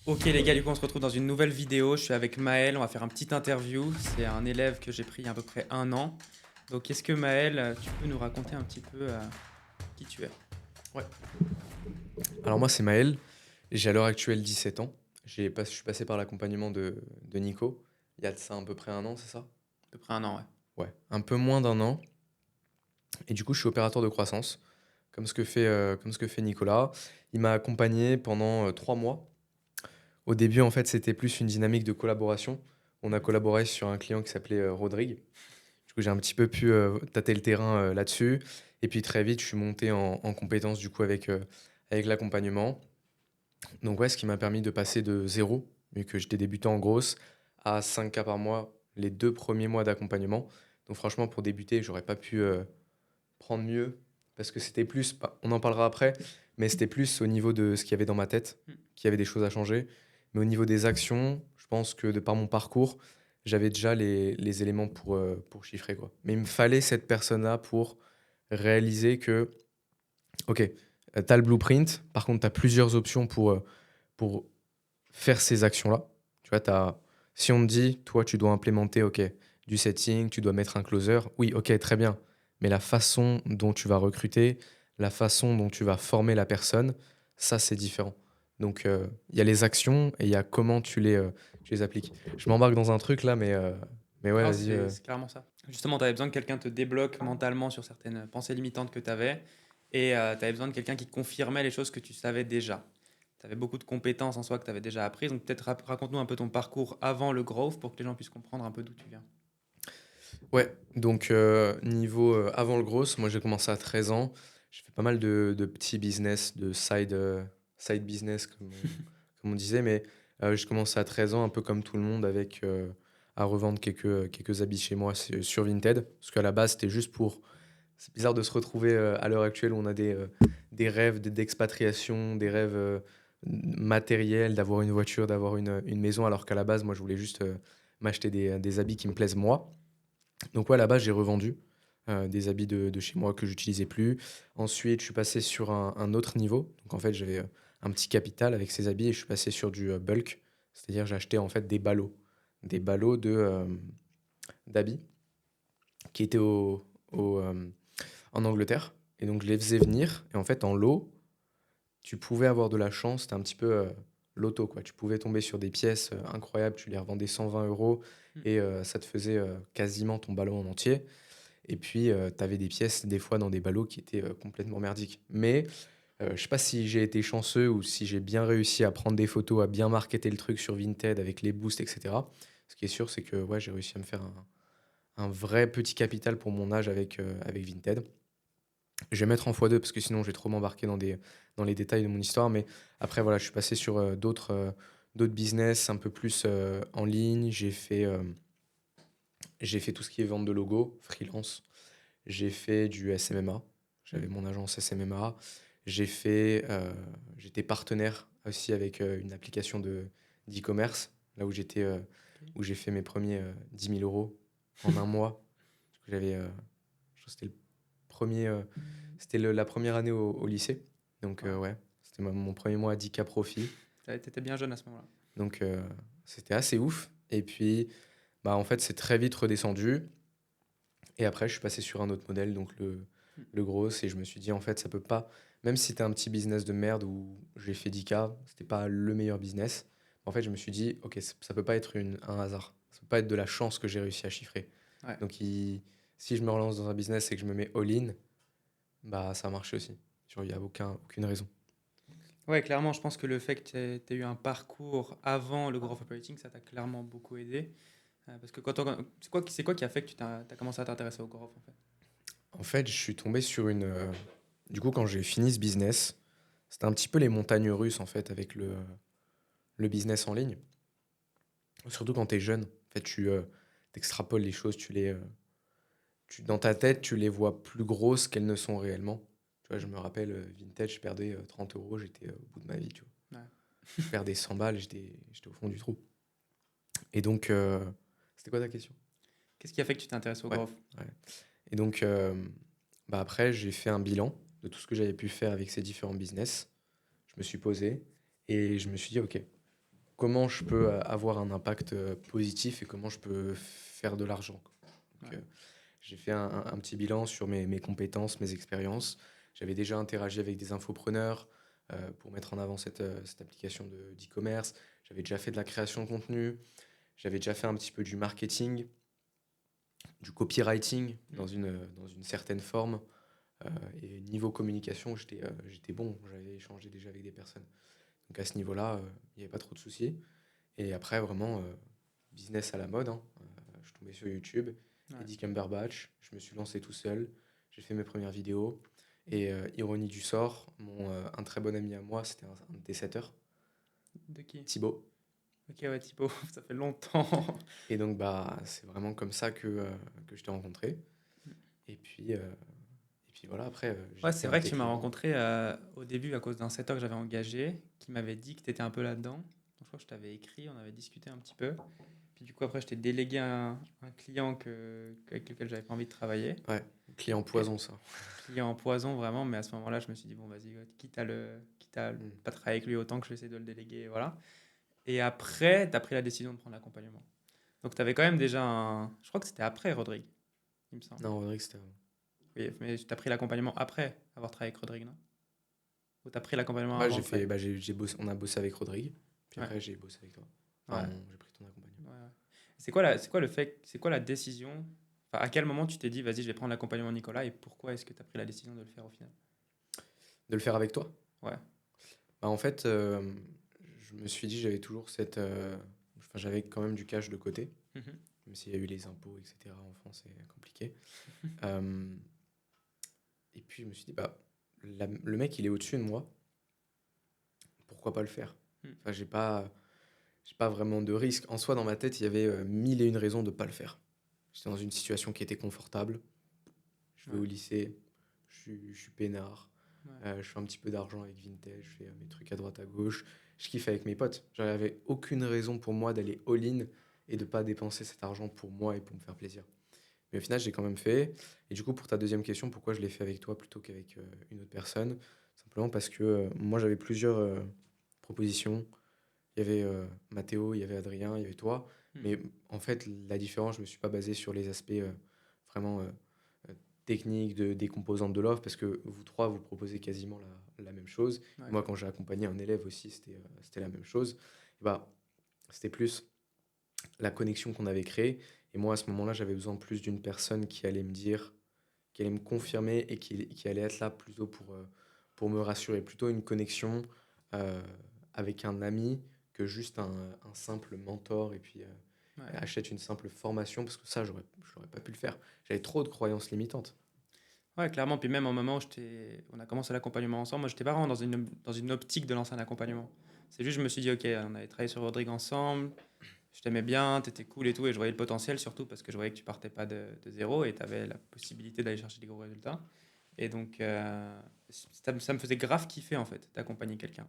Ok les gars, du coup on se retrouve dans une nouvelle vidéo. Je suis avec Maël, on va faire un petit interview. C'est un élève que j'ai pris il y a à peu près un an. Donc est-ce que Maël, tu peux nous raconter un petit peu qui tu es? Ouais. Alors moi, c'est Maël. J'ai à l'heure actuelle 17 ans. Je suis passé par l'accompagnement de Nico. Il y a de ça à peu près un an, c'est ça? À peu près un an, ouais. Ouais. Un peu moins d'un an. Et du coup, je suis opérateur de croissance, comme ce que fait Nicolas. Il m'a accompagné pendant 3 mois. Au début, en fait, c'était plus une dynamique de collaboration. On a collaboré sur un client qui s'appelait Rodrigue. Du coup, j'ai un petit peu pu tâter le terrain là-dessus. Et puis très vite, je suis monté en compétence du coup avec l'accompagnement. Donc ouais, ce qui m'a permis de passer de zéro, vu que j'étais débutant en grosse, à 5K par mois les 2 premiers mois d'accompagnement. Donc franchement, pour débuter, j'aurais pas pu prendre mieux, parce que c'était plus, bah, on en parlera après, mais c'était plus au niveau de ce qu'il y avait dans ma tête, Hmm. qu'il y avait des choses à changer. Mais au niveau des actions, je pense que de par mon parcours, j'avais déjà les éléments pour chiffrer, quoi. Mais il me fallait cette personne-là pour réaliser que, ok, tu as le blueprint, par contre, tu as plusieurs options pour faire ces actions-là. Tu vois, si on te dit, toi, tu dois implémenter, ok, du setting, tu dois mettre un closer, oui, ok, très bien. Mais la façon dont tu vas recruter, la façon dont tu vas former la personne, ça, c'est différent. Donc, il y a les actions et il y a comment tu les appliques. Je m'embarque dans un truc là, mais ouais, Non, vas-y. c'est clairement ça. Justement, tu avais besoin que quelqu'un te débloque mentalement sur certaines pensées limitantes que tu avais. Et tu avais besoin de quelqu'un qui te confirmait les choses que tu savais déjà. Tu avais beaucoup de compétences en soi que tu avais déjà apprises. Donc peut-être raconte-nous un peu ton parcours avant le growth pour que les gens puissent comprendre un peu d'où tu viens. Ouais, donc niveau avant le gros, moi j'ai commencé à 13 ans. J'ai fait pas mal de petits business, de side business, comme on disait, mais j'ai commencé à 13 ans, un peu comme tout le monde, à revendre quelques habits chez moi sur Vinted. Parce qu'à la base, c'était juste pour. C'est bizarre de se retrouver à l'heure actuelle où on a des rêves d'expatriation, des rêves matériels, d'avoir une voiture, d'avoir une maison, alors qu'à la base, moi je voulais juste m'acheter des habits qui me plaisent moi. Donc ouais, à la base, j'ai revendu des habits de chez moi que j'utilisais plus. Ensuite, je suis passé sur un autre niveau. Donc en fait, j'avais un petit capital avec ces habits et je suis passé sur du bulk. C'est-à-dire, j'ai acheté en fait des ballots d'habits qui étaient en Angleterre. Et donc, je les faisais venir. Et en fait, en lot, tu pouvais avoir de la chance. C'était un petit peu loto, quoi. Tu pouvais tomber sur des pièces incroyables. Tu les revendais 120 euros Hmm. et ça te faisait quasiment ton ballon en entier. Et puis, tu avais des pièces, des fois, dans des ballots qui étaient complètement merdiques. Mais je sais pas si j'ai été chanceux ou si j'ai bien réussi à prendre des photos, à bien marketer le truc sur Vinted avec les boosts, etc. Ce qui est sûr, c'est que ouais, j'ai réussi à me faire un vrai petit capital pour mon âge avec Vinted. Je vais mettre en x2 parce que sinon, je vais trop m'embarquer dans les détails de mon histoire. Mais après, voilà, je suis passé sur d'autres business un peu plus en ligne. J'ai fait tout ce qui est vente de logos, freelance. J'ai fait du SMMA. Hmm. J'avais mon agence SMMA. J'étais partenaire aussi avec une application d'e-commerce, là Ok. où j'ai fait mes premiers 10 000 euros en un mois. Parce que je crois que c'était premier, la première année au lycée. Donc Wow. ouais, c'était mon premier mois à 10K profit. T'étais bien jeune à ce moment-là. Donc c'était assez ouf. Et puis, bah, en fait, c'est très vite redescendu. Et après, je suis passé sur un autre modèle, donc Hmm. le gros, et je me suis dit, en fait, ça peut pas, même si c'était un petit business de merde où j'ai fait 10K, c'était pas le meilleur business. En fait, je me suis dit, ok, ça peut pas être un hasard. Ça peut pas être de la chance que j'ai réussi à chiffrer. Ouais. Donc, si je me relance dans un business et que je me mets all-in, bah, ça a marché aussi. Genre, il y a aucune raison. Ouais, clairement, je pense que le fait que tu aies eu un parcours avant le growth operating, ça t'a clairement beaucoup aidé. Parce que c'est quoi qui a fait que t'as commencé à t'intéresser au growth en fait? En fait, je suis tombé sur du coup, quand j'ai fini ce business, c'était un petit peu les montagnes russes, en fait, avec le business en ligne. Surtout quand tu es jeune. En fait, tu extrapoles les choses, dans ta tête, tu les vois plus grosses qu'elles ne sont réellement. Tu vois, je me rappelle, Vintage, je perdais 30 euros, j'étais au bout de ma vie, tu vois. Ouais. Je perdais 100 balles, j'étais au fond du trou. Et donc, c'était quoi ta question? Qu'est-ce qui a fait que tu t'es intéressé au Ouais, growth? ouais. Et donc, bah après, j'ai fait un bilan de tout ce que j'avais pu faire avec ces différents business. Je me suis posé et je me suis dit, ok, comment je peux avoir un impact positif et comment je peux faire de l'argent, quoi. Donc, Ouais. j'ai fait un petit bilan sur mes compétences, mes expériences. J'avais déjà interagi avec des infopreneurs pour mettre en avant cette application d'e-commerce. J'avais déjà fait de la création de contenu. J'avais déjà fait un petit peu du marketing, du copywriting Mm. dans une certaine forme. Euh, et niveau communication, j'étais bon. J'avais échangé déjà avec des personnes. Donc à ce niveau-là, il n'y avait pas trop de soucis. Et après, vraiment, business à la mode, hein. Je suis tombé sur YouTube, Ouais. Eddie Cumberbatch, je me suis lancé tout seul, j'ai fait mes premières vidéos. Et ironie du sort, un très bon ami à moi, c'était un de tes setters, De qui? Thibaut. Ok, ouais, Thibaut, ça fait longtemps. Et donc, bah, c'est vraiment comme ça que je t'ai rencontré. Et puis, euh, et puis voilà, après, Ouais, j'étais c'est un de vrai que tes tu m'as clients. rencontré au début à cause d'un setter que j'avais engagé, qui m'avait dit que tu étais un peu là-dedans. Donc, je crois que je t'avais écrit, on avait discuté un petit peu. Puis du coup, après, je t'ai délégué un client avec lequel j'avais pas envie de travailler. Ouais, client Et poison, ça. client en poison, vraiment. Mais à ce moment-là, je me suis dit, bon, vas-y, quitte à Mm. pas travailler avec lui autant que je vais essayer de le déléguer. Voilà. Et après, tu as pris la décision de prendre l'accompagnement. Donc, tu avais quand même déjà un. Je crois que c'était après Rodrigue, il me semble. Non, Rodrigue, c'était avant. Oui, mais tu as pris l'accompagnement après avoir travaillé avec Rodrigue, non? Ou tu as pris l'accompagnement Ouais, avant de travailler? on a bossé avec Rodrigue, puis Ouais, après, j'ai bossé avec toi. Enfin, ouais. j'ai pris ton accompagnement. Ouais, ouais. C'est quoi la décision? Enfin, à quel moment tu t'es dit, vas-y, je vais prendre l'accompagnement de Nicolas et pourquoi est-ce que tu as pris la décision de le faire au final? De le faire avec toi? Ouais. Bah, en fait, je me suis dit, j'avais toujours enfin, j'avais quand même du cash de côté, Mhm. même s'il y a eu les impôts, etc. En France, c'est compliqué. Euh, et puis, je me suis dit, bah, le mec, il est au-dessus de moi, pourquoi pas le faire? Mm. Enfin, j'ai pas vraiment de risque. En soi, dans ma tête, il y avait mille et une raisons de pas le faire. J'étais dans une situation qui était confortable. Je vais Ouais, au lycée, je suis peinard, ouais, je fais un petit peu d'argent avec Vinted, je fais mes trucs à droite à gauche, je kiffe avec mes potes. J'avais aucune raison pour moi d'aller all-in et de pas dépenser cet argent pour moi et pour me faire plaisir. Mais au final, j'ai quand même fait. Et du coup, pour ta deuxième question, pourquoi je l'ai fait avec toi plutôt qu'avec une autre personne? Simplement parce que moi, j'avais plusieurs propositions. Il y avait Mathéo, il y avait Adrien, il y avait toi. mm, Mais en fait, la différence, je me suis pas basé sur les aspects vraiment euh, techniques des composantes de l'offre, parce que vous trois, vous proposez quasiment la même chose. Et ouais, moi, quand j'ai accompagné un élève aussi, c'était la même chose. Et bah, c'était plus la connexion qu'on avait créée. Et moi, à ce moment-là, j'avais besoin plus d'une personne qui allait me dire, qui allait me confirmer et qui allait être là plutôt pour me rassurer. Plutôt une connexion euh, avec un ami que juste un simple mentor et puis ouais. achète une simple formation parce que ça, j'aurais pas pu le faire. J'avais trop de croyances limitantes. Ouais, clairement. Puis même au moment où on a commencé l'accompagnement ensemble, moi, j'étais pas vraiment dans une optique de lancer un accompagnement. C'est juste, je me suis dit, ok, on avait travaillé sur Rodrigue ensemble, je t'aimais bien, t'étais cool et tout, et je voyais le potentiel surtout parce que je voyais que tu partais pas de zéro et tu avais la possibilité d'aller chercher des gros résultats. Et donc, ça me faisait grave kiffer en fait d'accompagner quelqu'un.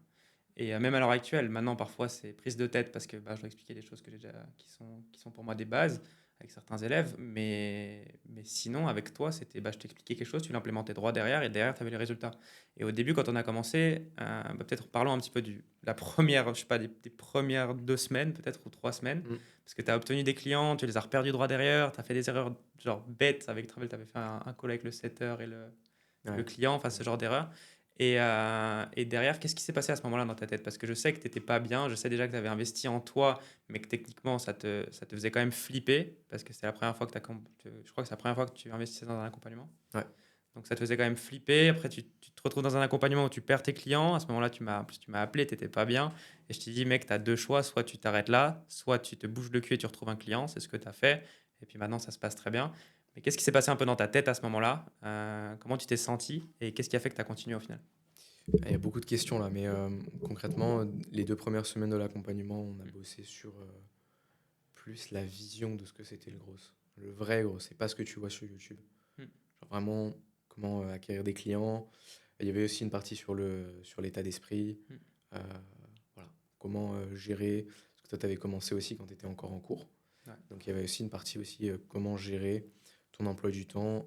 Et même à l'heure actuelle, maintenant parfois c'est prise de tête parce que bah, je dois expliquer des choses qui sont pour moi des bases avec certains élèves. Mais sinon, avec toi, c'était bah, je t'expliquais quelque chose, tu l'implémentais droit derrière et derrière tu avais les résultats. Et au début, quand on a commencé, bah, peut-être parlons un petit peu de la première, je sais pas, des premières 2 semaines, peut-être ou 3 semaines, Mm. parce que tu as obtenu des clients, tu les as reperdus droit derrière, tu as fait des erreurs genre bêtes avec Travel, tu avais fait un call avec le setter le Ouais. client, enfin ce Ouais. genre d'erreur. Et derrière, qu'est-ce qui s'est passé à ce moment-là dans ta tête? Parce que je sais que tu n'étais pas bien, je sais déjà que tu avais investi en toi, mais que techniquement, ça te faisait quand même flipper, parce que c'est la première fois je crois que c'est la première fois que tu investissais dans un accompagnement. Ouais. Donc ça te faisait quand même flipper. Après, tu te retrouves dans un accompagnement où tu perds tes clients. À ce moment-là, en plus, tu m'as appelé, tu n'étais pas bien. Et je t'ai dit, mec, tu as deux choix. Soit tu t'arrêtes là, soit tu te bouges le cul et tu retrouves un client. C'est ce que tu as fait. Et puis maintenant, ça se passe très bien. Mais qu'est-ce qui s'est passé un peu dans ta tête à ce moment-là? Comment tu t'es senti? Et qu'est-ce qui a fait que tu as continué au final? Il y a beaucoup de questions là, mais concrètement, les 2 premières semaines de l'accompagnement, on a bossé sur plus la vision de ce que c'était le gros. Le vrai gros, c'est pas ce que tu vois sur YouTube. Hmm. Genre vraiment, comment acquérir des clients. Il y avait aussi une partie sur l'état d'esprit. Hmm. euh, voilà. Comment gérer. Parce que toi, tu avais commencé aussi quand tu étais encore en cours. Ouais. Donc il y avait aussi une partie aussi comment gérer ton emploi du temps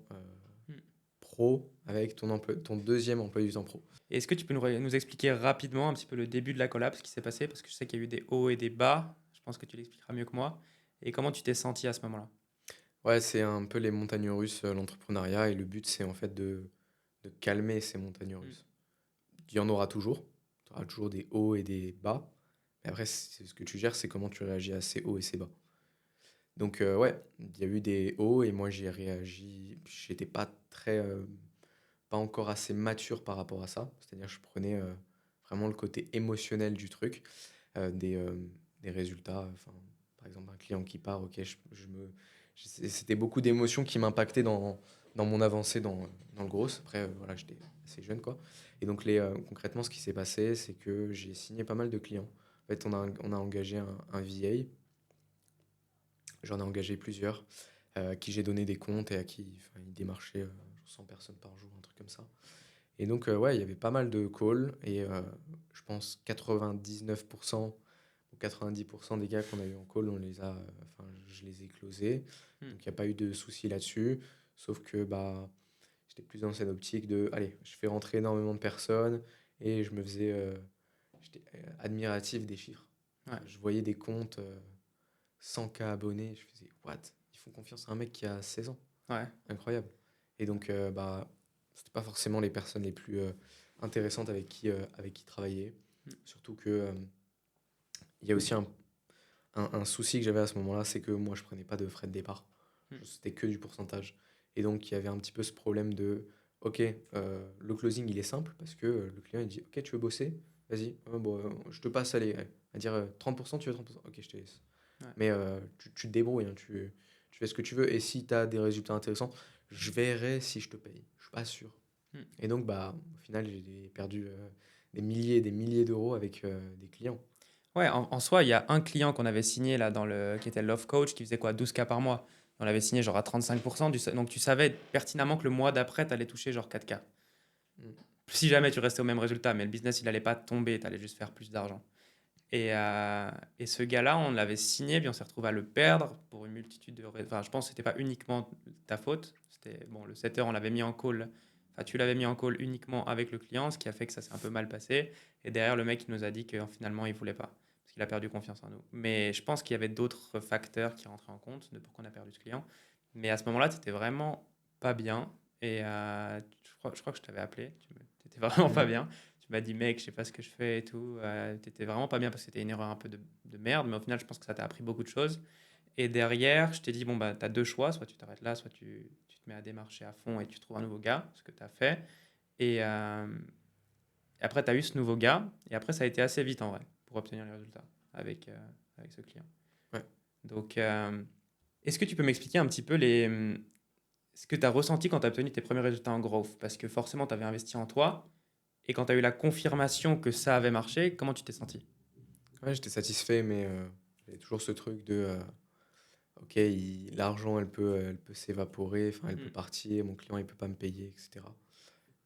Hmm. pro avec ton deuxième emploi du temps pro. Et est-ce que tu peux nous expliquer rapidement un petit peu le début de la collab, ce qui s'est passé? Parce que je sais qu'il y a eu des hauts et des bas. Je pense que tu l'expliqueras mieux que moi. Et comment tu t'es senti à ce moment-là? Ouais, c'est un peu les montagnes russes, l'entrepreneuriat, et le but, c'est en fait de calmer ces montagnes Mm. russes. Il y en aura toujours. Tu auras toujours des hauts et des bas. Mais après, ce que tu gères, c'est comment tu réagis à ces hauts et ces bas. Donc, ouais, il y a eu des hauts et moi, j'ai réagi. J'étais pas encore assez mature par rapport à ça. C'est-à-dire, je prenais vraiment le côté émotionnel du truc, des résultats. Enfin, par exemple, un client qui part, ok, c'était beaucoup d'émotions qui m'impactaient dans mon avancée dans le gros. Après, voilà, j'étais assez jeune, quoi. Et donc, concrètement, ce qui s'est passé, c'est que j'ai signé pas mal de clients. En fait, on a engagé un VA. J'en ai engagé plusieurs, à qui j'ai donné des comptes et à qui enfin, ils démarchaient 100 personnes par jour, un truc comme ça. Et donc, ouais, il y avait pas mal de calls et je pense 99% ou 90% des gars qu'on a eu en call, enfin, je les ai closés. Mm. Donc, il n'y a pas eu de souci là-dessus. Sauf que bah, j'étais plus dans cette optique de, allez, je fais rentrer énormément de personnes et j'étais admiratif des chiffres. Ouais. Je voyais des comptes 100K abonnés, je faisais, what? Ils font confiance à un mec qui a 16 ans. Ouais. Incroyable. Et donc, bah, c'était pas forcément les personnes les plus intéressantes avec qui travailler. Mm. Surtout que il y a aussi un souci que j'avais à ce moment-là, c'est que moi, je prenais pas de frais de départ. Mm. C'était que du pourcentage. Et donc, il y avait un petit peu ce problème de, ok, le closing, il est simple parce que le client, il dit, ok, tu veux bosser? Vas-y, bon, je te passe, allez, à dire 30%, tu veux 30%? Ok, je te laisse. Ouais. Mais tu te débrouilles, hein, tu fais ce que tu veux. Et si tu as des résultats intéressants, je verrai si je te paye. Je suis pas sûr. Mm. Et donc, bah, au final, j'ai perdu des milliers et des milliers d'euros avec des clients. Ouais, en soi, il y a un client qu'on avait signé là qui était Love Coach, qui faisait quoi, 12K par mois. On l'avait signé genre à 35%, donc tu savais pertinemment que le mois d'après, tu allais toucher genre 4K. Mm. Si jamais tu restais au même résultat, mais le business, il allait pas tomber, tu allais juste faire plus d'argent. Et ce gars-là, on l'avait signé, puis on s'est retrouvé à le perdre pour une multitude de raisons. Enfin, je pense que c'était pas uniquement ta faute. C'était, bon, le setter, on l'avait mis en call. Enfin, tu l'avais mis en call uniquement avec le client, ce qui a fait que ça s'est un peu mal passé. Et derrière, le mec, il nous a dit que finalement, il voulait pas. Parce qu'il a perdu confiance en nous. Mais je pense qu'il y avait d'autres facteurs qui rentraient en compte de pourquoi on a perdu ce client. Mais à ce moment-là, tu étais vraiment pas bien. Et je crois que je t'avais appelé. Tu étais vraiment pas Mhm. bien. Tu m'as dit, mec, je sais pas ce que je fais et tout. T'étais vraiment pas bien parce que c'était une erreur un peu de merde. Mais au final, je pense que ça t'a appris beaucoup de choses. Et derrière, je t'ai dit, bon, bah, t'as deux choix. Soit tu t'arrêtes là, soit tu te mets à démarcher à fond et tu trouves un nouveau gars, ce que t'as fait. Et après, t'as eu ce nouveau gars. Et après, ça a été assez vite en vrai pour obtenir les résultats avec ce client. Ouais. Donc, est-ce que tu peux m'expliquer un petit peu ce que tu as ressenti quand tu as obtenu tes premiers résultats en growth? Parce que forcément, tu avais investi en toi. Et quand tu as eu la confirmation que ça avait marché, comment tu t'es senti? Ouais, j'étais satisfait, mais j'avais toujours ce truc de, ok, l'argent, elle peut s'évaporer, enfin, elle peut Mm. partir, mon client, il peut pas me payer, etc.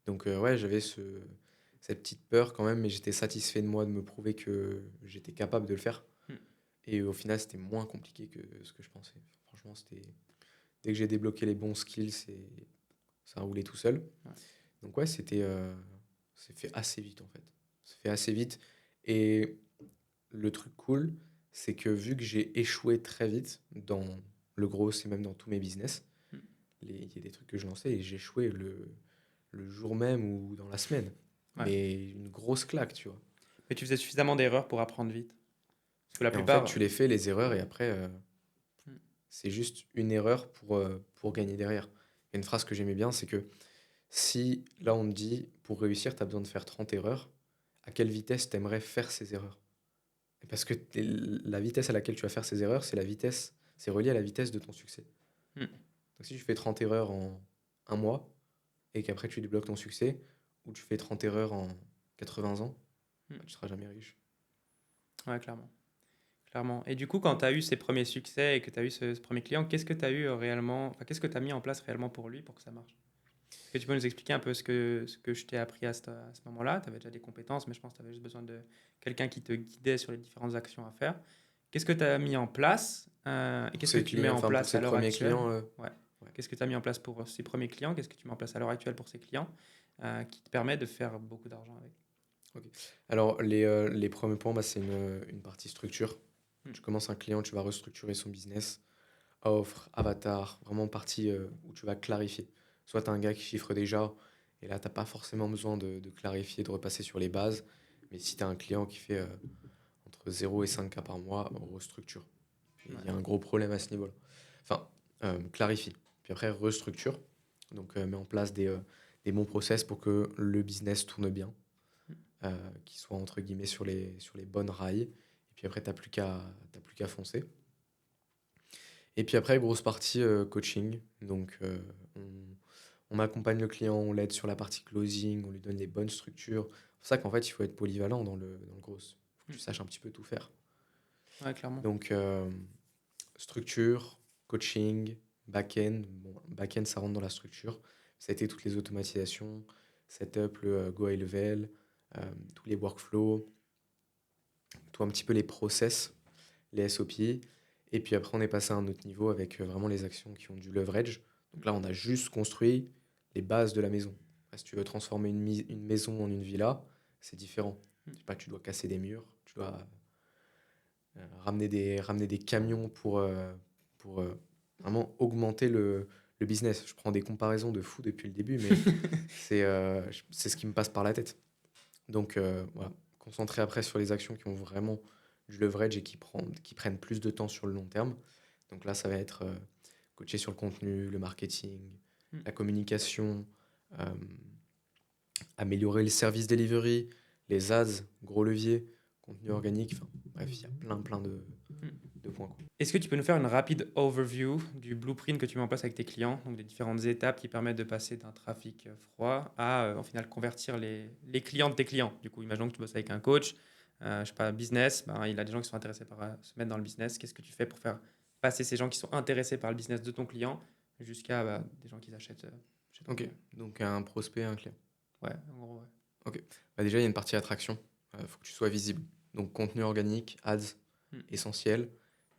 Donc, ouais, j'avais cette petite peur quand même, mais j'étais satisfait de moi de me prouver que j'étais capable de le faire. Mm. Et au final, c'était moins compliqué que ce que je pensais. Franchement, dès que j'ai débloqué les bons skills, ça a roulé tout seul. Ouais. Donc ouais, c'est fait assez vite en fait. C'est fait assez vite. Et le truc cool, c'est que vu que j'ai échoué très vite dans le gros et même dans tous mes business, Mm. il y a des trucs que je lançais et j'ai échoué le jour même ou dans la semaine. Ouais. Mais une grosse claque, tu vois. Mais tu faisais suffisamment d'erreurs pour apprendre vite. Parce que la Et en fait, plupart. tu les fais, les erreurs, et après, Mm. c'est juste une erreur pour gagner derrière. Il y a une phrase que j'aimais bien, c'est que si là on te dit, pour réussir, tu as besoin de faire 30 erreurs, à quelle vitesse tu aimerais faire ces erreurs? Et parce que la vitesse à laquelle tu vas faire ces erreurs, c'est relié à la vitesse de ton succès. Mm. Donc si tu fais 30 erreurs en un mois, et qu'après tu débloques ton succès, ou tu fais 30 erreurs en 80 ans, Mm. bah, tu seras jamais riche. Ouais, clairement. Clairement. Et du coup, quand tu as eu ces premiers succès et que tu as eu ce premier client, qu'est-ce que tu as eu réellement, enfin, qu'est-ce que tu as mis en place réellement pour lui pour que ça marche? Est-ce que tu peux nous expliquer un peu ce que je t'ai appris à ce moment-là? Tu avais déjà des compétences, mais je pense que tu avais juste besoin de quelqu'un qui te guidait sur les différentes actions à faire. Qu'est-ce que tu as mis en place et qu'est-ce que tu mets en Pour place ces à l'heure premiers actuelle? clients, Ouais. Ouais. Qu'est-ce que tu as mis en place pour ces premiers clients? Qu'est-ce que tu mets en place à l'heure actuelle pour ces clients qui te permet de faire beaucoup d'argent avec? Ok. Alors, les premiers points, bah, c'est une partie structure. Hmm. Tu commences un client, tu vas restructurer son business, offre, avatar, vraiment partie où tu vas clarifier. Soit tu as un gars qui chiffre déjà, et là, tu n'as pas forcément besoin de clarifier, de repasser sur les bases. Mais si tu as un client qui fait entre 0 et 5K par mois, on restructure. Et il Ouais. y a un gros problème à ce niveau-là. Enfin, clarifie. Puis après, restructure. Donc, mets en place des bons process pour que le business tourne bien, qu'il soit entre guillemets sur les bonnes rails. Et puis après, t'as plus qu'à foncer. Et puis après, grosse partie coaching. Donc, on accompagne le client, on l'aide sur la partie closing, on lui donne les bonnes structures. C'est pour ça qu'en fait, il faut être polyvalent dans le gros. Il faut que Hmm. tu saches un petit peu tout faire. Ouais, clairement. Donc, structure, coaching, back-end. Bon, back-end, ça rentre dans la structure. Ça a été toutes les automatisations, setup, le go high level, tous les workflows, tout un petit peu les process, les SOP. Et puis après, on est passé à un autre niveau avec vraiment les actions qui ont du leverage. Donc là, on a juste construit les bases de la maison. Si tu veux transformer une maison en une villa, c'est différent. Hmm. Je sais pas, tu dois casser des murs, tu dois ramener des camions pour vraiment augmenter le business. Je prends des comparaisons de fou depuis le début, mais c'est ce qui me passe par la tête. Donc voilà, concentrer après sur les actions qui ont vraiment du leverage et qui prennent plus de temps sur le long terme. Donc là, ça va être coacher sur le contenu, le marketing, Hmm. la communication, euh, améliorer le service delivery, les ads, gros levier, contenu organique. Enfin, bref, il y a plein Hmm. de points, quoi. Est-ce que tu peux nous faire une rapide overview du blueprint que tu mets en place avec tes clients, donc des différentes étapes qui permettent de passer d'un trafic froid à, au final, convertir les clients de tes clients? Du coup, imaginons que tu bosses avec un coach, je sais pas, business, ben, il a des gens qui sont intéressés par se mettre dans le business. Qu'est-ce que tu fais pour faire passer ces gens qui sont intéressés par le business de ton client jusqu'à des gens qui achètent chez ton Ok, client? donc un prospect, un client. Ouais, en gros, ouais. Ok. Bah déjà, il y a une partie attraction. Il faut que tu sois visible. Donc, contenu organique, ads, Hmm. essentiel,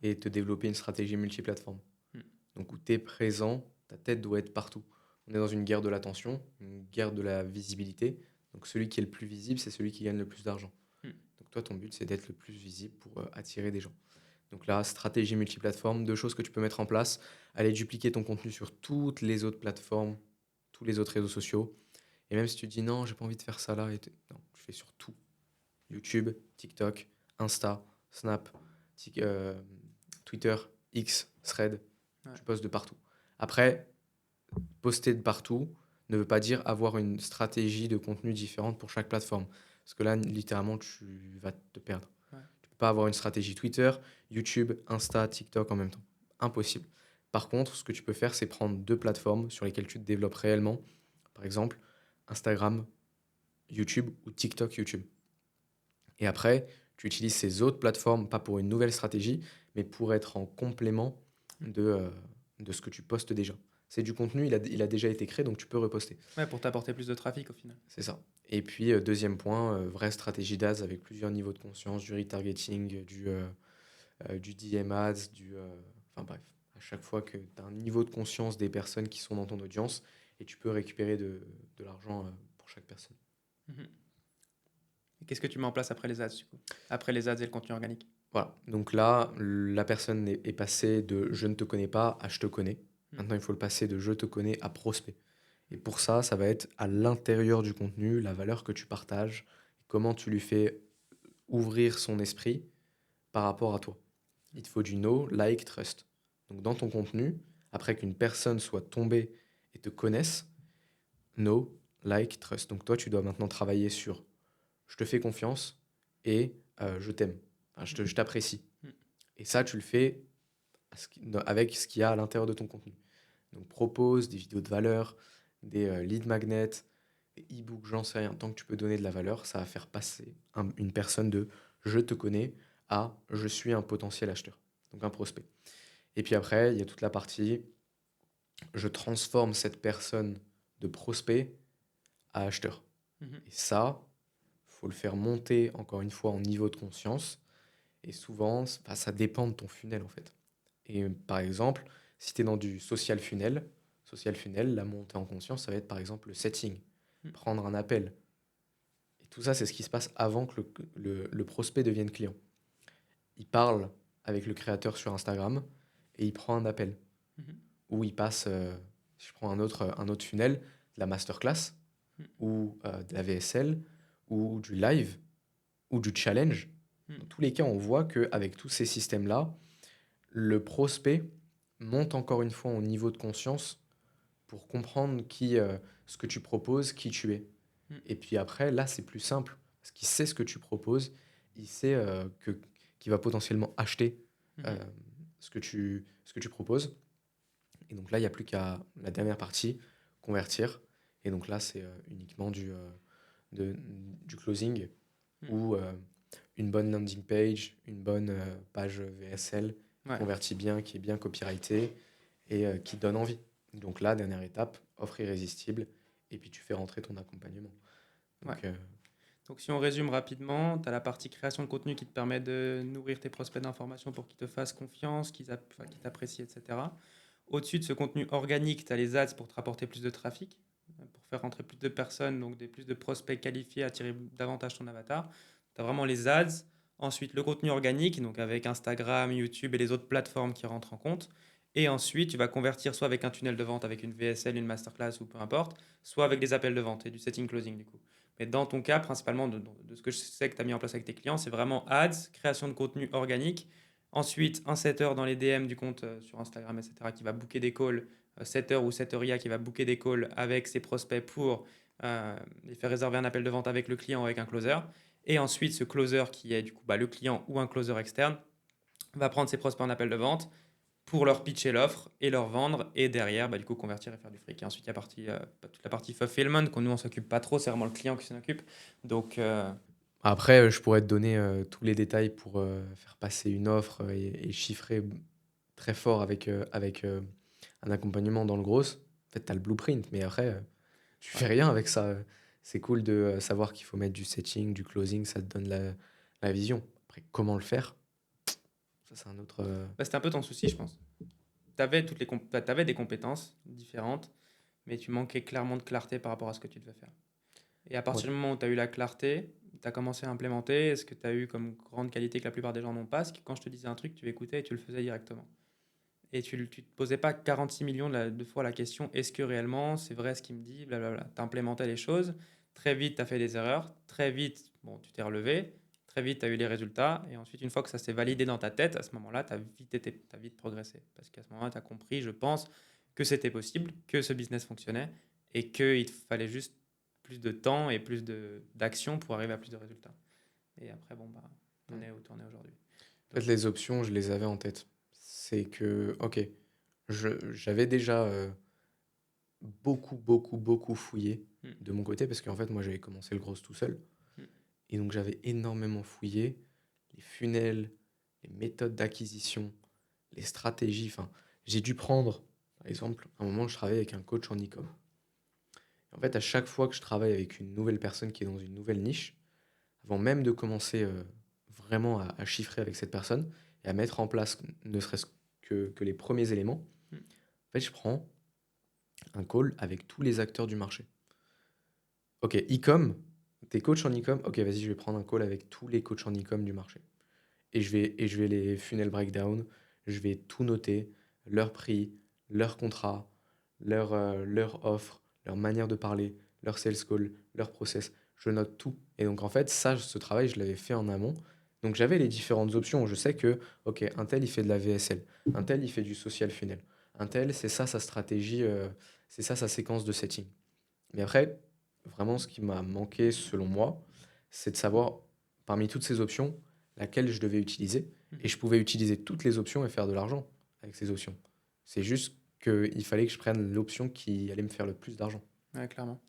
et te développer une stratégie multiplateforme. Hmm. Donc, où tu es présent, ta tête doit être partout. On est dans une guerre de l'attention, une guerre de la visibilité. Donc, celui qui est le plus visible, c'est celui qui gagne le plus d'argent. Hmm. Donc, toi, ton but, c'est d'être le plus visible pour attirer des gens. Donc là, stratégie multiplateforme, deux choses que tu peux mettre en place. Aller dupliquer ton contenu sur toutes les autres plateformes, tous les autres réseaux sociaux. Et même si tu dis non, j'ai pas envie de faire ça là, non, tu fais sur tout. YouTube, TikTok, Insta, Snap, Twitter, X, Thread, Ouais. tu postes de partout. Après, poster de partout ne veut pas dire avoir une stratégie de contenu différente pour chaque plateforme. Parce que là, littéralement, tu vas te perdre. Ouais. Tu peux pas avoir une stratégie Twitter, YouTube, Insta, TikTok en même temps. Impossible. Par contre, ce que tu peux faire, c'est prendre deux plateformes sur lesquelles tu te développes réellement. Par exemple, Instagram, YouTube ou TikTok, YouTube. Et après, tu utilises ces autres plateformes, pas pour une nouvelle stratégie, mais pour être en complément de ce que tu postes déjà. C'est du contenu, il a déjà été créé, donc tu peux reposter. Ouais, pour t'apporter plus de trafic au final. C'est ça. Et puis, deuxième point, vraie stratégie d'ads avec plusieurs niveaux de conscience, du retargeting, du DM ads, enfin bref, à chaque fois que tu as un niveau de conscience des personnes qui sont dans ton audience, et tu peux récupérer de l'argent pour chaque personne. Mhm. Et qu'est-ce que tu mets en place après les ads, du coup? Après les ads et le contenu organique? Voilà, donc là, la personne est passée de je ne te connais pas à je te connais. Hmm. Maintenant, il faut le passer de je te connais à prospect. Et pour ça, ça va être à l'intérieur du contenu, la valeur que tu partages, comment tu lui fais ouvrir son esprit par rapport à toi. Il te faut du know, like, trust. Donc dans ton contenu, après qu'une personne soit tombée et te connaisse, know, like, trust. Donc toi, tu dois maintenant travailler sur je te fais confiance et je t'aime. Enfin, je t'apprécie. Hmm. Et ça, tu le fais avec ce qu'il y a à l'intérieur de ton contenu. Donc propose des vidéos de valeur, des lead magnets, des e-books, j'en sais rien. Tant que tu peux donner de la valeur, ça va faire passer une personne de je te connais à je suis un potentiel acheteur, donc un prospect. Et puis après, il y a toute la partie je transforme cette personne de prospect à acheteur. Mhm. Et ça, faut le faire monter encore une fois en niveau de conscience. Et souvent, ça dépend de ton funnel en fait. Et par exemple, Si tu es dans du social funnel, la montée en conscience, ça va être par exemple le setting, Mm. prendre un appel. Et tout ça, c'est ce qui se passe avant que le prospect devienne client. Il parle avec le créateur sur Instagram et il prend un appel. Mhm. Ou il passe, si je prends un autre funnel, de la masterclass, Mm. ou de la VSL, ou du live, ou du challenge. Dans Mm. tous les cas, on voit qu'avec tous ces systèmes-là, le prospect monte encore une fois en niveau de conscience pour comprendre ce que tu proposes, qui tu es. Mm. Et puis après, là, c'est plus simple, parce qu'il sait ce que tu proposes, il sait qu'il va potentiellement acheter euh, Mhm. ce que tu proposes. Et donc là, il n'y a plus qu'à la dernière partie, convertir. Et donc là, c'est uniquement du closing Mm. ou une bonne landing page, une bonne page VSL qui Ouais. convertit bien, qui est bien copyrightée et qui donne envie. Donc là, dernière étape, offre irrésistible. Et puis tu fais rentrer ton accompagnement. Ouais. Donc, Donc si on résume rapidement, tu as la partie création de contenu qui te permet de nourrir tes prospects d'informations pour qu'ils te fassent confiance, qu'ils t'apprécient, etc. Au-dessus de ce contenu organique, tu as les ads pour te rapporter plus de trafic, pour faire rentrer plus de personnes, donc plus de prospects qualifiés, attirer davantage ton avatar. Tu as vraiment les ads. Ensuite, le contenu organique, donc avec Instagram, YouTube et les autres plateformes qui rentrent en compte. Et ensuite, tu vas convertir soit avec un tunnel de vente, avec une VSL, une masterclass ou peu importe, soit avec des appels de vente et du setting closing du coup. Mais dans ton cas, principalement de ce que je sais que tu as mis en place avec tes clients, c'est vraiment ads, création de contenu organique. Ensuite, un setter dans les DM du compte sur Instagram, etc., qui va booker des calls, setter ou setteria qui va booker des calls avec ses prospects pour les faire réserver un appel de vente avec le client ou avec un closer. Et ensuite, ce closer qui est du coup le client ou un closer externe va prendre ses prospects en appel de vente pour leur pitcher l'offre et leur vendre et derrière du coup convertir et faire du fric. Et ensuite il y a toute la partie fulfillment qu'on nous on s'occupe pas trop, c'est vraiment le client qui s'en occupe. Donc après, je pourrais te donner tous les détails pour faire passer une offre et chiffrer très fort avec un accompagnement dans le gros. En fait, tu as le blueprint, mais après, tu ouais. fais rien avec ça. C'est cool de savoir qu'il faut mettre du setting, du closing, ça te donne la vision. Après, comment le faire? Ça, c'est un autre. C'était un peu ton souci je pense. T'avais des compétences différentes, mais tu manquais clairement de clarté par rapport à ce que tu devais faire. Et à Ouais. partir du moment où tu as eu la clarté, tu as commencé à implémenter, est-ce que tu as eu comme grande qualité que la plupart des gens n'ont pas, c'est que quand je te disais un truc, tu écoutais et tu le faisais directement. Et tu ne te posais pas 46 millions de fois la question est-ce que réellement c'est vrai ce qu'il me dit, blablabla. Tu implémentais les choses, très vite tu as fait des erreurs, très vite bon, tu t'es relevé, très vite tu as eu les résultats, et ensuite une fois que ça s'est validé dans ta tête, à ce moment-là t'as vite progressé. Parce qu'à ce moment-là tu as compris, je pense, que c'était possible, que ce business fonctionnait, et qu'il te fallait juste plus de temps et d'action pour arriver à plus de résultats. Et après, bon, bah, on est où tu en es aujourd'hui. En fait, Donc, les options, je les avais en tête. C'est que, ok, j'avais déjà beaucoup fouillé hmm, de mon côté, parce qu'en fait, moi, j'avais commencé le gros tout seul. hmm, Et donc, j'avais énormément fouillé les funnels, les méthodes d'acquisition, les stratégies. Enfin, j'ai dû prendre, par exemple, un moment, je travaillais avec un coach en e-com. En fait, à chaque fois que je travaille avec une nouvelle personne qui est dans une nouvelle niche, avant même de commencer vraiment à chiffrer avec cette personne et à mettre en place ne serait-ce que les premiers éléments, hmm, en fait, je prends un call avec tous les acteurs du marché. Ok, e-com, t'es coach en e-com, ok, vas-y, je vais prendre un call avec tous les coachs en e-com du marché. Et je vais les funnel breakdown, je vais tout noter, leur prix, leur contrat, leur offre, leur manière de parler, leur sales call, leur process. Je note tout. Et donc, en fait, ça, ce travail, je l'avais fait en amont. Donc, j'avais les différentes options. Je sais que, ok, un tel, il fait de la VSL. Un tel, il fait du social funnel. Un tel, c'est ça sa stratégie, c'est ça sa séquence de setting. Mais après, vraiment, ce qui m'a manqué, selon moi, c'est de savoir, parmi toutes ces options, laquelle je devais utiliser. Et mhm. je pouvais utiliser toutes les options et faire de l'argent avec ces options. C'est juste qu'il fallait que je prenne l'option qui allait me faire le plus d'argent. Ouais, clairement.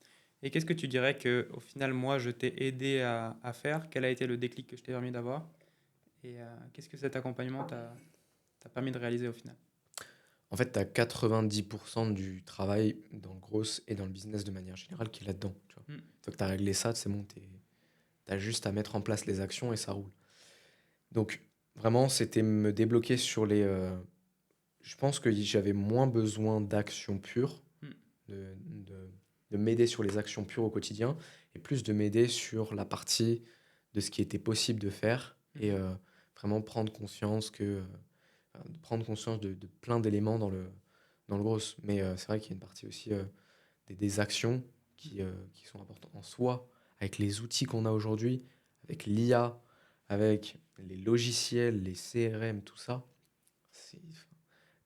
Et qu'est-ce que tu dirais que, au final, moi, je t'ai aidé à faire? Quel a été le déclic que je t'ai permis d'avoir? Et qu'est-ce que cet accompagnement t'a permis de réaliser au final? En fait, tu as 90% du travail dans le gros et dans le business de manière générale qui est là-dedans. Tu vois. Hmm, Une fois que tu as réglé ça, c'est bon, tu as juste à mettre en place les actions et ça roule. Donc, vraiment, c'était me débloquer sur je pense que j'avais moins besoin d'actions pures, Hmm. de m'aider sur les actions pures au quotidien, et plus de m'aider sur la partie de ce qui était possible de faire, et Mhm. vraiment prendre conscience de plein d'éléments dans le gros. Mais c'est vrai qu'il y a une partie aussi des actions qui sont importantes en soi, avec les outils qu'on a aujourd'hui, avec l'IA, avec les logiciels, les CRM, tout ça. Tu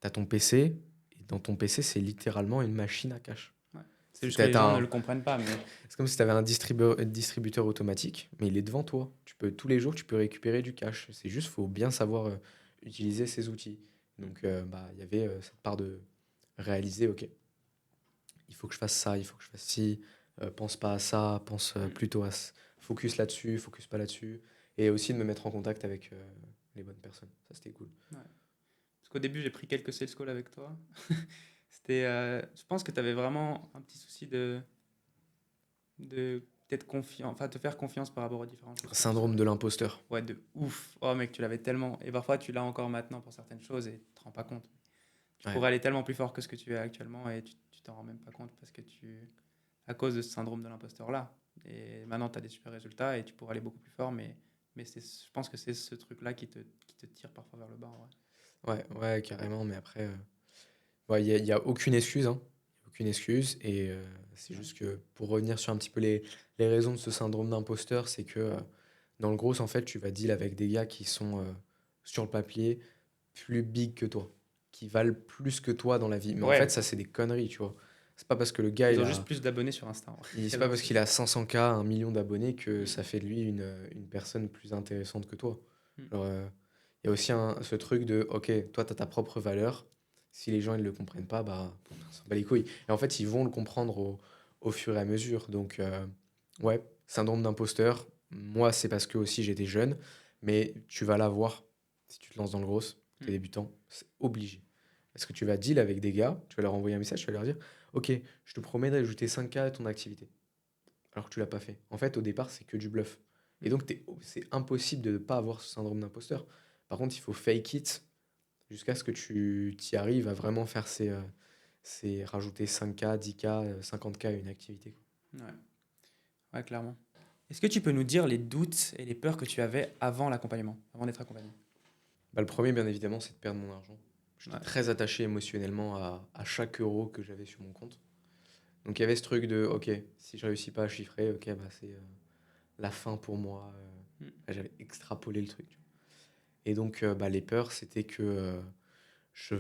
as ton PC, et dans ton PC, c'est littéralement une machine à cash. Ouais. C'est C'est juste que les t'as gens ne un- le comprennent pas, mais c'est comme si tu avais un distributeur automatique, mais il est devant toi. Tous les jours, tu peux récupérer du cash. C'est juste, faut bien savoir utiliser ces outils. Donc, bah, il y avait cette part de réaliser, ok, il faut que je fasse ça, il faut que je fasse ci, pense pas à ça, pense hmm. plutôt focus là-dessus, focus pas là-dessus. Et aussi de me mettre en contact avec les bonnes personnes. Ça, c'était cool. Ouais. Parce qu'au début, j'ai pris quelques sales calls avec toi. Je pense que tu avais vraiment un petit souci de peut-être confiant, enfin, te faire confiance par rapport aux différentes choses que tu Syndrome de souhaites. l'imposteur. Ouais, de ouf. Oh mec, tu l'avais tellement. Et parfois, tu l'as encore maintenant pour certaines choses et tu te rends pas compte. Tu Ouais, pourrais aller tellement plus fort que ce que tu es actuellement et tu t'en rends même pas compte parce que à cause de ce syndrome de l'imposteur là. Et maintenant, tu as des super résultats et tu pourrais aller beaucoup plus fort, mais je pense que c'est ce truc-là qui te tire parfois vers le bas, en vrai. ouais, ouais, carrément. Mais après, ouais, il y a aucune excuse, hein. Aucune excuse. Et c'est Ouais. juste que pour revenir sur un petit peu les raisons de ce syndrome d'imposteur, c'est que dans le gros, en fait, tu vas deal avec des gars qui sont sur le papier plus big que toi, qui valent plus que toi dans la vie. Mais en fait, Ouais, ça, c'est des conneries, tu vois. C'est pas parce que le gars, ils ont juste plus d'abonnés sur Insta, en vrai. c'est Les pas réseaux parce qu'il sociaux. a 500K, 1 million d'abonnés que ça Mm, fait de lui une personne plus intéressante que toi. mm, Genre, il y a aussi ce truc de, ok, toi, tu as ta propre valeur. Si les gens, ils le comprennent pas, bah, on s'en bat les couilles. Et en fait, ils vont le comprendre au fur et à mesure. Donc, ouais, syndrome d'imposteur. Moi, c'est parce que aussi j'étais jeune, mais tu vas l'avoir si tu te lances dans le gros, t'es mm. débutant, c'est obligé. Parce que tu vas deal avec des gars, tu vas leur envoyer un message, tu vas leur dire, ok, je te promets d'ajouter 5K à ton activité alors que tu l'as pas fait. En fait, au départ, c'est que du bluff. Et Mm. donc, c'est impossible de ne pas avoir ce syndrome d'imposteur. Par contre, il faut fake it jusqu'à ce que tu y arrives à vraiment faire ces rajouter 5K, 10K, 50K à une activité, quoi. Ouais, ouais, clairement. Est-ce que tu peux nous dire les doutes et les peurs que tu avais avant l'accompagnement, avant d'être accompagné? Bah, le premier, bien évidemment, c'est de perdre mon argent. J'étais Ouais. très attaché émotionnellement à chaque euro que j'avais sur mon compte. Donc, il y avait ce truc de, ok, si je réussis pas à chiffrer, ok, bah, c'est la fin pour moi. Mm. J'avais extrapolé le truc. Et donc, bah, les peurs, c'était que je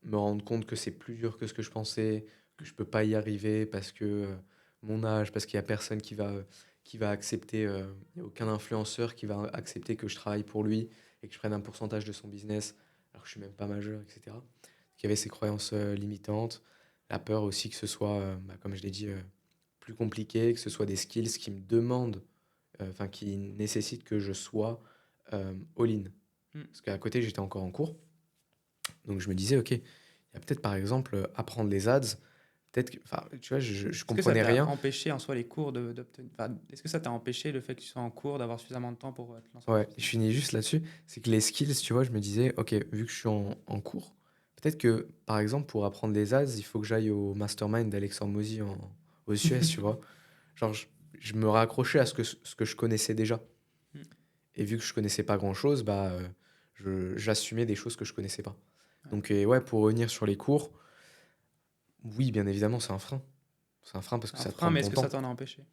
me rende compte que c'est plus dur que ce que je pensais, que je peux pas y arriver parce que mon âge, parce qu'il y a personne qui va accepter, il y a aucun influenceur qui va accepter que je travaille pour lui et que je prenne un pourcentage de son business alors que je suis même pas majeur, etc. Donc, il y avait ces croyances limitantes, la peur aussi que ce soit, bah, comme je l'ai dit, plus compliqué, que ce soit des skills qui me demandent, enfin qui nécessitent que je sois all-in. Mm. Parce qu'à côté, j'étais encore en cours. Donc je me disais, ok, il y a peut-être par exemple apprendre les ads, peut-être que, enfin, tu vois, je Est-ce que ça comprenais t'a rien. empêché en soi les cours d'obtenir. Enfin, est-ce que ça t'a empêché le fait que tu sois en cours d'avoir suffisamment de temps pour te lancer dans ce Ouais, je business? finis juste là-dessus. C'est que les skills, tu vois, je me disais, ok, vu que je suis en cours, peut-être que par exemple pour apprendre les ads, il faut que j'aille au mastermind d'Alex Hormozy aux US, tu vois. Genre, je me raccrochais à ce que je connaissais déjà. Mm. Et vu que je connaissais pas grand-chose, bah, j'assumais des choses que je connaissais pas. Ouais. Donc, ouais, pour revenir sur les cours, oui, bien évidemment, c'est un frein. C'est un frein parce C'est que un ça te frein, prend de mais est-ce ton que ça temps. t'en a empêché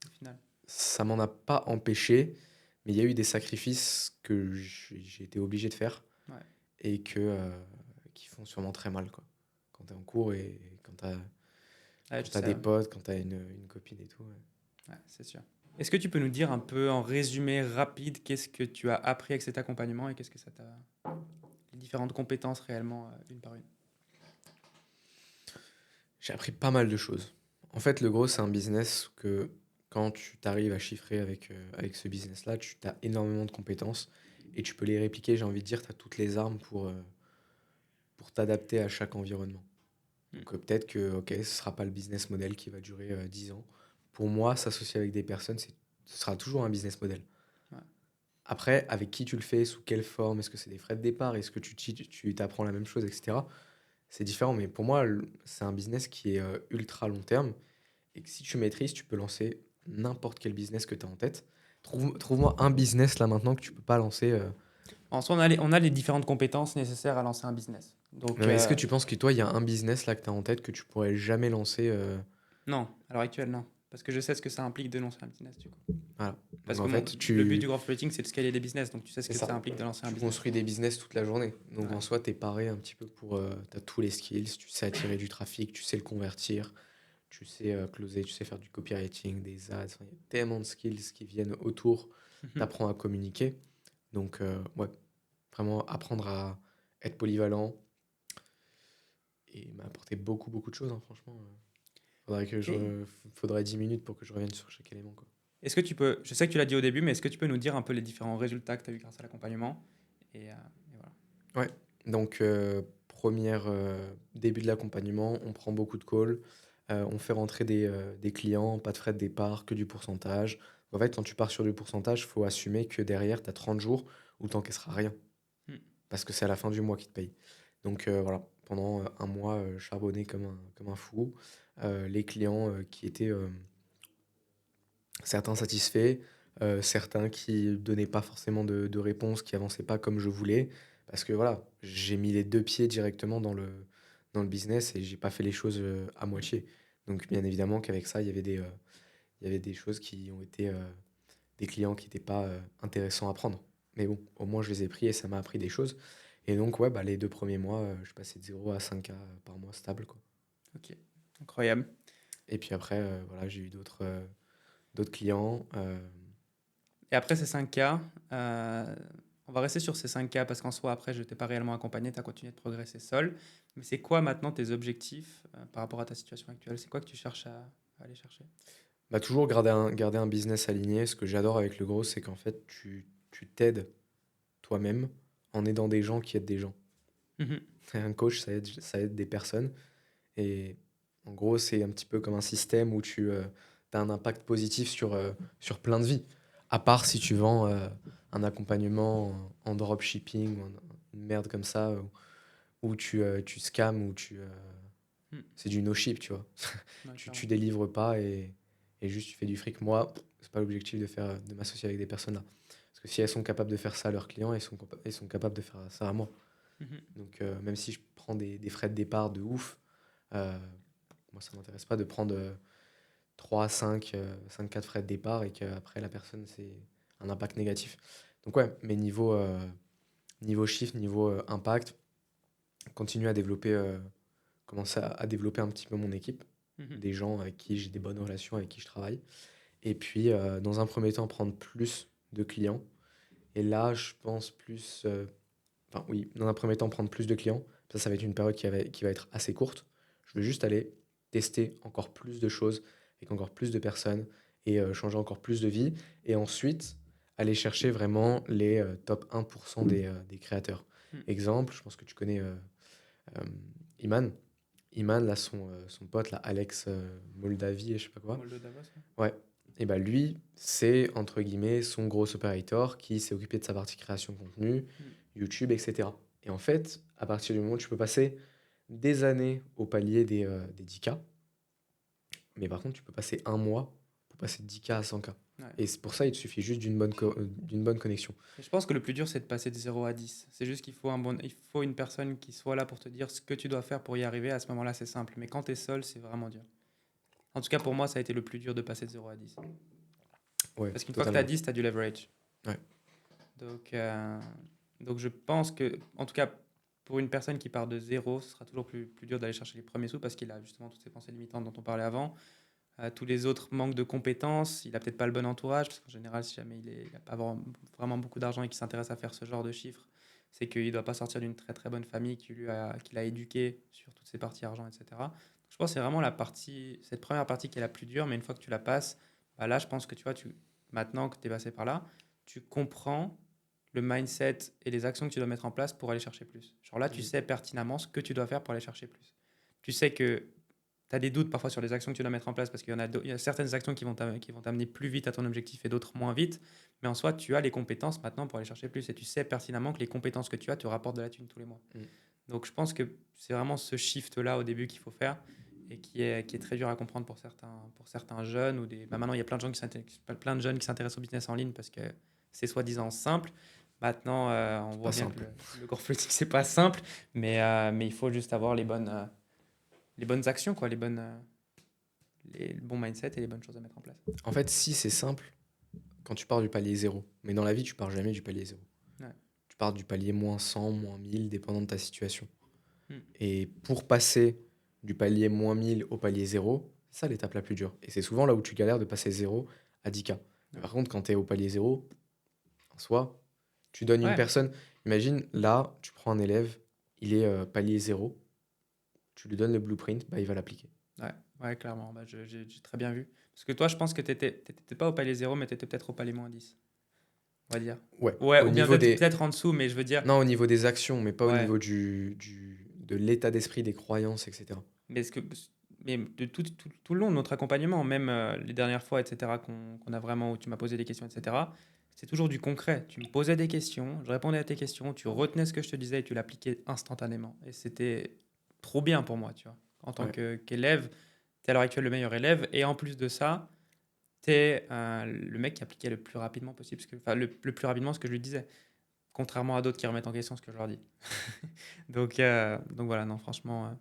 au final? Ça m'en a pas empêché, mais il y a eu des sacrifices que j'ai été obligé de faire Ouais, et qui font sûrement très mal, quoi. Quand tu es en cours et ouais, quand je tu as sais, des ouais. potes, quand tu as une copine et tout. Ouais. Ouais, c'est sûr. Est-ce que tu peux nous dire un peu en résumé rapide qu'est-ce que tu as appris avec cet accompagnement et qu'est-ce que ça t'a. Les différentes compétences réellement, une par une? J'ai appris pas mal de choses. En fait, le gros, c'est un business que quand tu t'arrives à chiffrer avec ce business-là, tu as énormément de compétences et tu peux les répliquer. J'ai envie de dire, tu as toutes les armes pour t'adapter à chaque environnement. Mm. Donc peut-être que ok, ce sera pas le business model qui va durer 10 ans. Pour moi, s'associer avec des personnes, ce sera toujours un business model. Ouais. Après, avec qui tu le fais, sous quelle forme, est-ce que c'est des frais de départ, est-ce que tu t'apprends la même chose, etc. C'est différent, mais pour moi, c'est un business qui est ultra long terme et que si tu maîtrises, tu peux lancer n'importe quel business que tu as en tête. Trouve-moi un business là maintenant que tu peux pas lancer. En soi, on a les différentes compétences nécessaires à lancer un business. Donc, Non, mais est-ce que tu penses que toi, il y a un business là que tu as en tête que tu pourrais jamais lancer non, à l'heure actuelle, non. Parce que je sais ce que ça implique de lancer un business, du coup. voilà. Parce Donc que en fait, le but du growth marketing, c'est de scaler des business. Donc, tu sais ce c'est que ça ça. implique de lancer un Tu business. construis des business toute la journée. Donc en Ouais. soi, tu es paré un petit peu pour. Tu as tous les skills, tu sais attirer du trafic, tu sais le convertir, tu sais closer, tu sais faire du copywriting, des ads. Enfin, il y a tellement de skills qui viennent autour. Tu Mhm. apprends à communiquer. Donc, ouais, vraiment apprendre à être polyvalent et m'apporter beaucoup, beaucoup de choses, hein, franchement. Et Faudrait 10 minutes pour que je revienne sur chaque élément, quoi. est-ce que tu peux, je sais que tu l'as dit au début, mais est-ce que tu peux nous dire un peu les différents résultats que tu as eu grâce à l'accompagnement et voilà. Ouais, donc, début de l'accompagnement, on prend beaucoup de calls, on fait rentrer des clients, pas de frais de départ, que du pourcentage. En fait, quand tu pars sur du pourcentage, il faut assumer que derrière, tu as 30 jours où tu n'encaisseras rien. Hmm. Parce que c'est à la fin du mois qu'ils te payent. Donc voilà, pendant un mois, charbonné comme un fou. Les clients qui étaient certains satisfaits, certains qui donnaient pas forcément de réponse, qui avançaient pas comme je voulais. Parce que voilà, j'ai mis les deux pieds directement dans le business et j'ai pas fait les choses à moitié. Donc bien évidemment qu'avec ça, il y avait des choses qui ont été des clients qui n'étaient pas intéressants à prendre. Mais bon, au moins je les ai pris et ça m'a appris des choses. Et donc, ouais, bah, les 2 premiers mois, je passais de 0 à 5K par mois stable, quoi. Ok, incroyable. Et puis après, voilà, j'ai eu d'autres clients. Et après ces 5 cas, on va rester sur ces 5 cas parce qu'en soi, après, je t'ai pas réellement accompagné, tu as continué de progresser seul. Mais c'est quoi maintenant tes objectifs par rapport à ta situation actuelle? C'est quoi que tu cherches à aller chercher? Bah, toujours garder un business aligné. Ce que j'adore avec le gros, c'est qu'en fait, tu t'aides toi-même en aidant des gens qui aident des gens. Mhm. Un coach, ça aide des personnes. Et en gros, c'est un petit peu comme un système où tu as un impact positif sur plein de vies. À part si tu vends un accompagnement en dropshipping ou une merde comme ça, où tu scams, Hmm. c'est du no-ship, tu vois. Ouais, Tu clairement. délivres pas et juste tu fais du fric. Moi, c'est pas l'objectif de m'associer avec des personnes là. Parce que si elles sont capables de faire ça à leurs clients, elles sont capables de faire ça à moi. Mhm. Donc, même si je prends des frais de départ de ouf, euh, moi, ça m'intéresse pas de prendre 3, 5, 4 frais de départ et qu'après la personne, c'est un impact négatif. Donc ouais, mais niveau chiffre, niveau impact, continuer à développer, commencer à développer un petit peu mon équipe, Mhm. des gens avec qui j'ai des bonnes relations, avec qui je travaille. Et puis, dans un premier temps, prendre plus de clients. Et là, je pense plus, enfin oui, dans un premier temps, prendre plus de clients. Ça va être une période qui va être assez courte. Je veux juste aller tester encore plus de choses avec encore plus de personnes et changer encore plus de vies. Et ensuite, aller chercher vraiment les top 1% des créateurs. Mhm. Exemple, je pense que tu connais euh, Iman. Iman, là, son pote, là, Alex Moldavie, et je sais pas quoi. Moldo Davos, ouais. Ouais. Et bah lui, c'est entre guillemets son gros operator qui s'est occupé de sa partie création de contenu, Mhm. YouTube, etc. Et en fait, à partir du moment où tu peux passer des années au palier des 10K, mais par contre, tu peux passer un mois pour passer de 10K à 100K. Ouais. Et c'est pour ça, il te suffit juste d'une bonne connexion. Et je pense que le plus dur, c'est de passer de 0 à 10. C'est juste qu'il faut il faut une personne qui soit là pour te dire ce que tu dois faire pour y arriver. À ce moment-là, c'est simple. Mais quand tu es seul, c'est vraiment dur. En tout cas, pour moi, ça a été le plus dur de passer de 0 à 10. Ouais, Parce qu'une fois que tu as totalement. 10, tu as du leverage. Ouais. Donc, euh, donc je pense que, en tout cas, pour une personne qui part de 0, ce sera toujours plus dur d'aller chercher les premiers sous parce qu'il a justement toutes ces pensées limitantes dont on parlait avant. Tous les autres manquent de compétences. Il a peut-être pas le bon entourage parce qu'en général, si jamais il n'a pas vraiment beaucoup d'argent et qu'il s'intéresse à faire ce genre de chiffres, c'est qu'il ne doit pas sortir d'une très très bonne famille qui l'a éduqué sur toutes ces parties argent, etc. Je pense que c'est vraiment cette première partie qui est la plus dure, mais une fois que tu la passes, bah là, je pense que tu vois, maintenant que tu es passé par là, tu comprends le mindset et les actions que tu dois mettre en place pour aller chercher plus. Genre là, tu Mhm. sais pertinemment ce que tu dois faire pour aller chercher plus. Tu sais que as des doutes parfois sur les actions que tu dois mettre en place parce il y a certaines actions qui vont t'amener plus vite à ton objectif et d'autres moins vite. Mais en soi, tu as les compétences maintenant pour aller chercher plus et tu sais pertinemment que les compétences que tu as te rapportent de la thune tous les mois. Mm. Donc, je pense que c'est vraiment ce shift-là au début qu'il faut faire et qui est très dur à comprendre pour certains jeunes. Maintenant, il y a plein de jeunes qui s'intéressent au business en ligne parce que c'est soi-disant simple. Maintenant, on voit Pas bien que simple. le golf politique, c'est pas simple, mais il faut juste avoir les bonnes actions, quoi, le bon mindset et les bonnes choses à mettre en place. En fait, si c'est simple, quand tu pars du palier zéro. Mais dans la vie, tu pars jamais du palier zéro. Ouais. Tu pars du palier moins 100, moins 1000, dépendant de ta situation. Hmm. Et pour passer du palier moins 1000 au palier zéro, c'est ça l'étape la plus dure. Et c'est souvent là où tu galères de passer 0 à 10K. Mais par contre, quand tu es au palier zéro, en soi, tu donnes une Ouais, personne. Imagine, là, tu prends un élève, il est palier zéro, tu lui donnes le blueprint, bah, il va l'appliquer. ouais, clairement. Bah, j'ai très bien vu. Parce que toi, je pense que t'étais pas au palier zéro, mais tu étais peut-être au palier moins 10, on va dire. Ouais, Ouais, au ou bien niveau des... peut-être en dessous, mais je veux dire, Non, au niveau des actions, mais pas au ouais. niveau de l'état d'esprit, des croyances, etc. Mais, mais de tout le long de notre accompagnement, même les dernières fois, etc., qu'on a vraiment, où tu m'as posé des questions, etc., c'est toujours du concret. Tu me posais des questions, je répondais à tes questions, tu retenais ce que je te disais et tu l'appliquais instantanément. Et c'était trop bien pour moi, tu vois. En tant Ouais. qu'élève, tu es à l'heure actuelle le meilleur élève. Et en plus de ça, tu es le mec qui appliquait le plus rapidement possible, enfin, le plus rapidement ce que je lui disais. Contrairement à d'autres qui remettent en question ce que je leur dis. Donc voilà, non, franchement,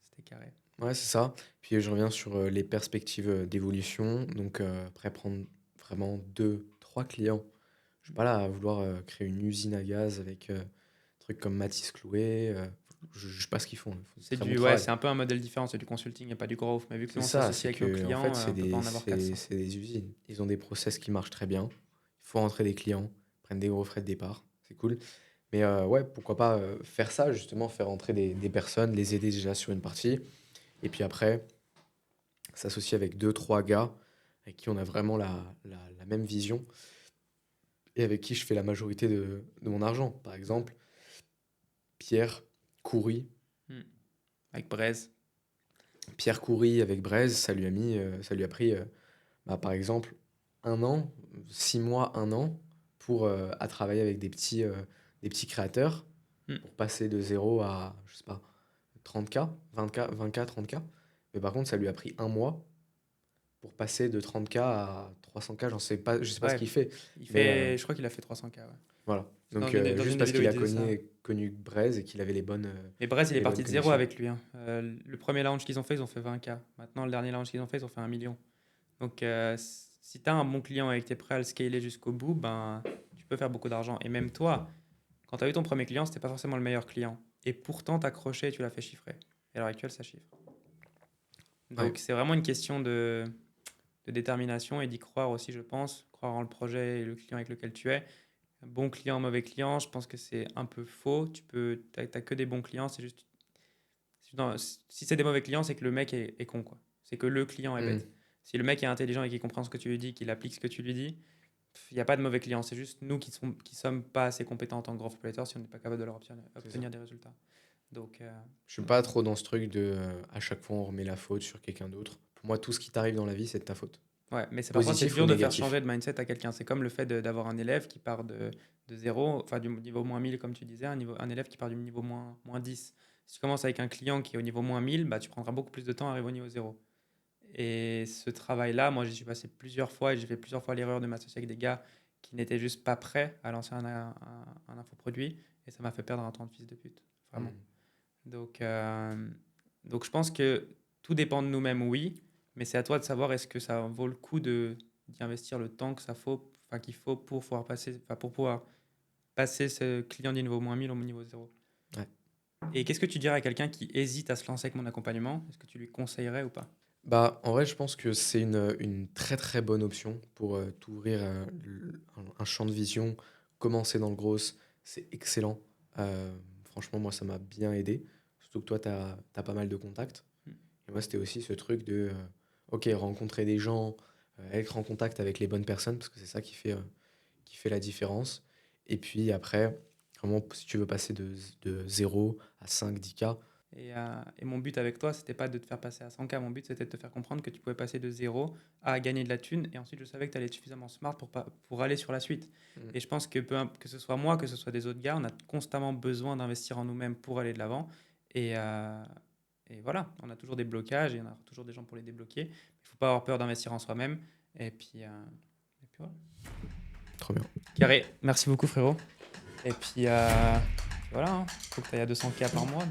c'était carré. Ouais, c'est ça. Puis je reviens sur les perspectives d'évolution. Donc, après, prendre vraiment deux, trois clients. Je suis pas là à vouloir créer une usine à gaz avec trucs comme Matisse Clouet. Je sais pas ce qu'ils font. Ils font du très bon Ouais, travail. c'est un peu un modèle différent, c'est du consulting et pas du growth. Mais vu que C'est nous, on ça, s'associe c'est avec nos que en fait, clients, on peut pas en avoir 400. c'est des usines. Ils ont des process qui marchent très bien. Il faut rentrer des clients, prennent des gros frais de départ. C'est cool. Mais ouais, pourquoi pas faire ça, justement, faire entrer des personnes, les aider déjà sur une partie. Et puis après, s'associer avec deux, trois gars avec qui on a vraiment la même vision et avec qui je fais la majorité de mon argent. Par exemple, Pierre Coury. Hmm. Avec Braise. Pierre Coury avec Braise, ça lui a pris, bah, par exemple, un an, 6 mois, un an, pour à travailler avec des petits créateurs, Hmm. pour passer de zéro à, je sais pas, 30K, 20K, 30K. Mais par contre, ça lui a pris un mois pour passer de 30K à 300K, je sais pas ce Ouais, qu'il fait. Mais je crois qu'il a fait 300K. Ouais. voilà. Dans Donc, dans une juste des parce vidéos, qu'il il a disait ça. connu Braise et qu'il avait Mais Braise, il est les bonnes parti de zéro connexions. avec lui, hein. Le premier launch qu'ils ont fait, ils ont fait 20K. Maintenant, le dernier launch qu'ils ont fait, ils ont fait 1 million. Donc, si tu as un bon client et que tu es prêt à le scaler jusqu'au bout, ben, tu peux faire beaucoup d'argent. Et même toi, quand tu as eu ton premier client, c'était pas forcément le meilleur client. Et pourtant, tu as accroché et tu l'as fait chiffrer. Et à l'heure actuelle, ça chiffre. Ouais, Donc, c'est vraiment une question de détermination et d'y croire aussi, je pense. Croire en le projet et le client avec lequel tu es. Bon client, mauvais client, je pense que c'est un peu faux. T'as que des bons clients, c'est juste. Non, si c'est des mauvais clients, c'est que le mec est con, quoi. C'est que le client est hmm, bête. Si le mec est intelligent et qu'il comprend ce que tu lui dis, qu'il applique ce que tu lui dis, il n'y a pas de mauvais clients. C'est juste nous qui sommes pas assez compétents en tant que growth operator si on n'est pas capable de leur c'est ça. obtenir des résultats. Donc, Je suis donc pas voilà. trop dans ce truc de à chaque fois on remet la faute sur quelqu'un d'autre. Pour moi, tout ce qui t'arrive dans la vie, c'est de ta faute. Ouais, mais parfois c'est Positif ou dur de faire négatif. changer de mindset à quelqu'un. C'est comme le fait d'avoir un élève qui part de zéro, enfin du niveau moins 1000 comme tu disais, un élève qui part du niveau moins 10. Si tu commences avec un client qui est au niveau moins 1000, bah, tu prendras beaucoup plus de temps à arriver au niveau zéro. Et ce travail-là, moi j'y suis passé plusieurs fois et j'ai fait plusieurs fois l'erreur de m'associer avec des gars qui n'étaient juste pas prêts à lancer un infoproduit et ça m'a fait perdre un temps de fils de pute. Vraiment. Hmm. Donc, euh, donc je pense que tout dépend de nous-mêmes, oui, mais c'est à toi de savoir est-ce que ça vaut le coup d'y investir le temps qu'il faut pour pouvoir passer ce client du niveau moins 1000 au niveau zéro. Ouais. Et qu'est-ce que tu dirais à quelqu'un qui hésite à se lancer avec mon accompagnement? Est-ce que tu lui conseillerais ou pas? Bah, en vrai, je pense que c'est une très très bonne option pour t'ouvrir un champ de vision. Commencer dans le gros, c'est excellent. Franchement, moi, ça m'a bien aidé. Surtout que toi, tu as pas mal de contacts. Hmm. Et moi, c'était aussi ce truc de, ok, rencontrer des gens, être en contact avec les bonnes personnes, parce que c'est ça qui fait la différence. Et puis après, vraiment, si tu veux passer de 0 à 5, 10K, Et mon but avec toi, c'était pas de te faire passer à 100K. Mon but, c'était de te faire comprendre que tu pouvais passer de zéro à gagner de la thune. Et ensuite, je savais que tu allais être suffisamment smart pour aller sur la suite. Mm. Et je pense que que ce soit moi, que ce soit des autres gars, on a constamment besoin d'investir en nous-mêmes pour aller de l'avant. Et, euh, et voilà, on a toujours des blocages et on a toujours des gens pour les débloquer. Il ne faut pas avoir peur d'investir en soi-même. Et puis voilà. Trop bien. Carré, merci beaucoup frérot. Et puis voilà, faut que tu ailles à 200K par mois.